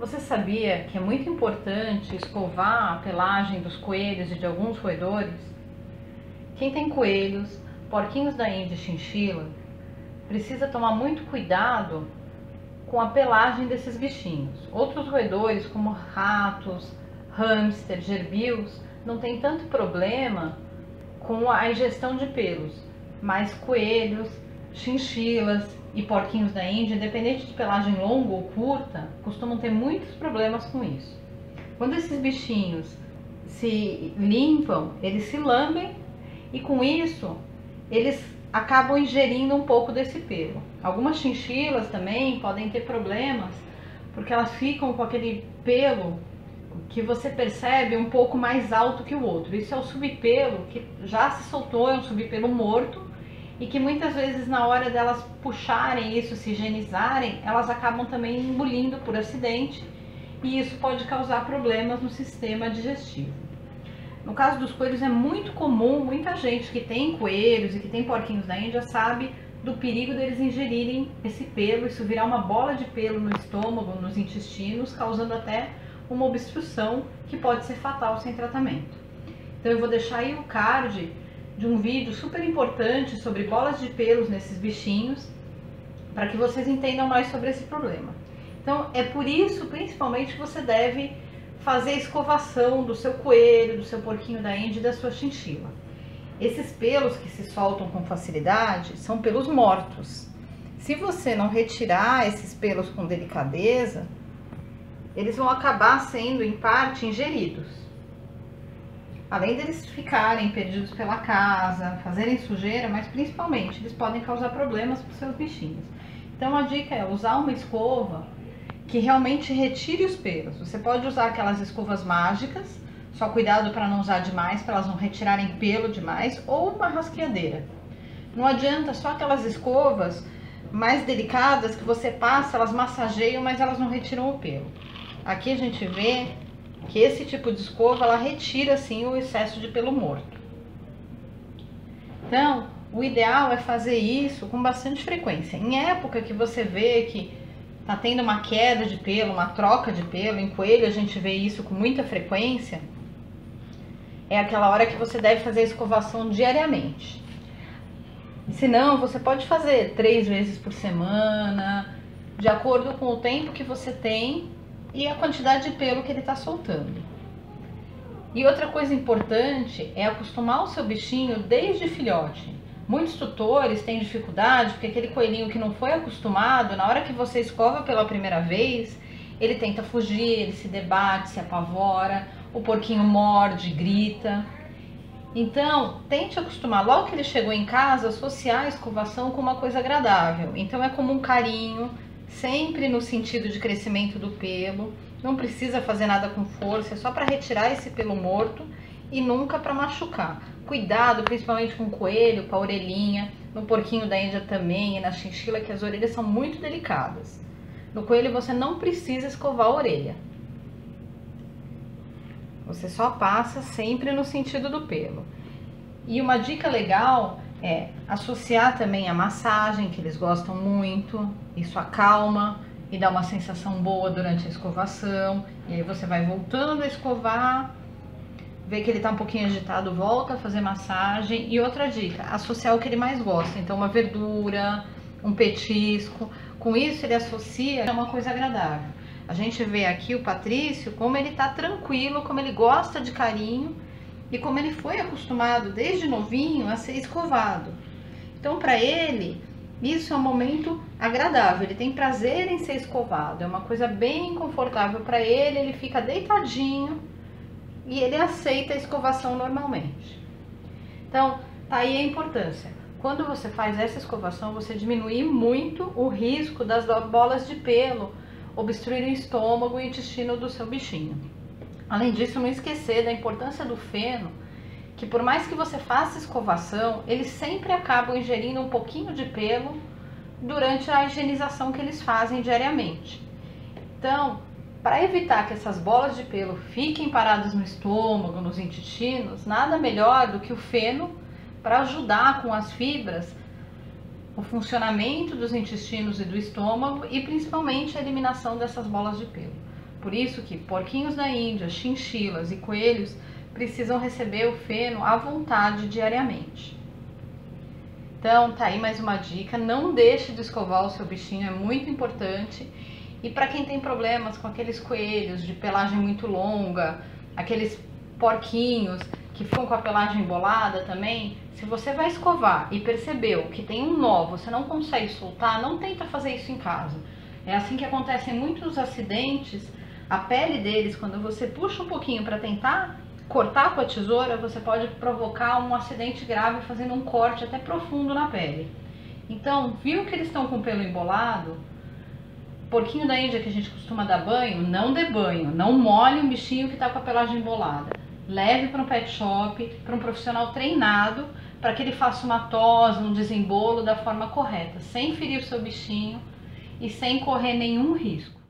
Você sabia que é muito importante escovar a pelagem dos coelhos e de alguns roedores? Quem tem coelhos, porquinhos da Índia e chinchila, precisa tomar muito cuidado com a pelagem desses bichinhos. Outros roedores, como ratos, hamster, gerbios, não tem tanto problema com a ingestão de pelos, mas coelhos, chinchilas e porquinhos da Índia, independente de pelagem longa ou curta, costumam ter muitos problemas com isso. Quando esses bichinhos se limpam, eles se lambem e com isso eles acabam ingerindo um pouco desse pelo. Algumas chinchilas também podem ter problemas porque elas ficam com aquele pelo que você percebe um pouco mais alto que o outro. Isso é o subpelo que já se soltou, é um subpelo morto e que muitas vezes na hora delas puxarem isso, se higienizarem, elas acabam também engolindo por acidente e isso pode causar problemas no sistema digestivo. No caso dos coelhos é muito comum, muita gente que tem coelhos e que tem porquinhos da Índia sabe do perigo deles ingerirem esse pelo, isso virar uma bola de pelo no estômago, nos intestinos, causando até uma obstrução que pode ser fatal sem tratamento. Então eu vou deixar aí o card de um vídeo super importante sobre bolas de pelos nesses bichinhos, para que vocês entendam mais sobre esse problema. Então é por isso, principalmente, que você deve fazer a escovação do seu coelho, do seu porquinho da Índia e da sua chinchila. Esses pelos que se soltam com facilidade são pelos mortos. Se você não retirar esses pelos com delicadeza, eles vão acabar sendo, em parte, ingeridos. Além deles ficarem perdidos pela casa, fazerem sujeira, mas principalmente eles podem causar problemas para os seus bichinhos. Então a dica é usar uma escova que realmente retire os pelos. Você pode usar aquelas escovas mágicas, só cuidado para não usar demais, para elas não retirarem pelo demais, ou uma rasqueadeira. Não adianta só aquelas escovas mais delicadas que você passa, elas massageiam, mas elas não retiram o pelo. Aqui a gente vê que esse tipo de escova, ela retira sim o excesso de pelo morto. Então, o ideal é fazer isso com bastante frequência. Em época que você vê que tá tendo uma queda de pelo, uma troca de pelo, em coelho a gente vê isso com muita frequência, é aquela hora que você deve fazer a escovação diariamente. Se não, você pode fazer 3 vezes por semana, de acordo com o tempo que você tem e a quantidade de pelo que ele está soltando. E outra coisa importante é acostumar o seu bichinho desde filhote. Muitos tutores têm dificuldade porque aquele coelhinho que não foi acostumado, na hora que você escova pela primeira vez, ele tenta fugir, ele se debate, se apavora, o porquinho morde, grita. Então, tente acostumar, logo que ele chegou em casa, associar a escovação com uma coisa agradável. Então é como um carinho, sempre no sentido de crescimento do pelo, não precisa fazer nada com força, é só para retirar esse pelo morto e nunca para machucar. Cuidado, principalmente com o coelho, com a orelhinha, no porquinho da Índia também e na chinchila, que as orelhas são muito delicadas. No coelho você não precisa escovar a orelha. Você só passa sempre no sentido do pelo. E uma dica legal é associar também a massagem, que eles gostam muito. Isso acalma e dá uma sensação boa durante a escovação. E aí você vai voltando a escovar, vê que ele tá um pouquinho agitado, volta a fazer massagem. E outra dica, associar o que ele mais gosta. Então uma verdura, um petisco. Com isso ele associa a uma coisa agradável. A gente vê aqui o Patrício, como ele tá tranquilo, como ele gosta de carinho e como ele foi acostumado desde novinho a ser escovado. Então para ele, isso é um momento agradável, ele tem prazer em ser escovado, é uma coisa bem confortável para ele, ele fica deitadinho e ele aceita a escovação normalmente. Então, tá aí a importância. Quando você faz essa escovação, você diminui muito o risco das bolas de pelo obstruir o estômago e o intestino do seu bichinho. Além disso, não esquecer da importância do feno, que por mais que você faça escovação, eles sempre acabam ingerindo um pouquinho de pelo durante a higienização que eles fazem diariamente. Então, para evitar que essas bolas de pelo fiquem paradas no estômago, nos intestinos, nada melhor do que o feno para ajudar com as fibras o funcionamento dos intestinos e do estômago e principalmente a eliminação dessas bolas de pelo. Por isso que porquinhos da Índia, chinchilas e coelhos precisam receber o feno à vontade diariamente. Então, tá aí mais uma dica, não deixe de escovar o seu bichinho, é muito importante. E para quem tem problemas com aqueles coelhos de pelagem muito longa, aqueles porquinhos que ficam com a pelagem embolada também, se você vai escovar e percebeu que tem um nó, você não consegue soltar, não tenta fazer isso em casa. É assim que acontecem muitos acidentes, a pele deles, quando você puxa um pouquinho para tentar cortar com a tesoura, você pode provocar um acidente grave fazendo um corte até profundo na pele. Então, viu que eles estão com o pelo embolado? Porquinho da Índia que a gente costuma dar banho, não dê banho, não molhe um bichinho que está com a pelagem embolada. Leve para um pet shop, para um profissional treinado, para que ele faça uma tosa, um desembolo da forma correta, sem ferir o seu bichinho e sem correr nenhum risco.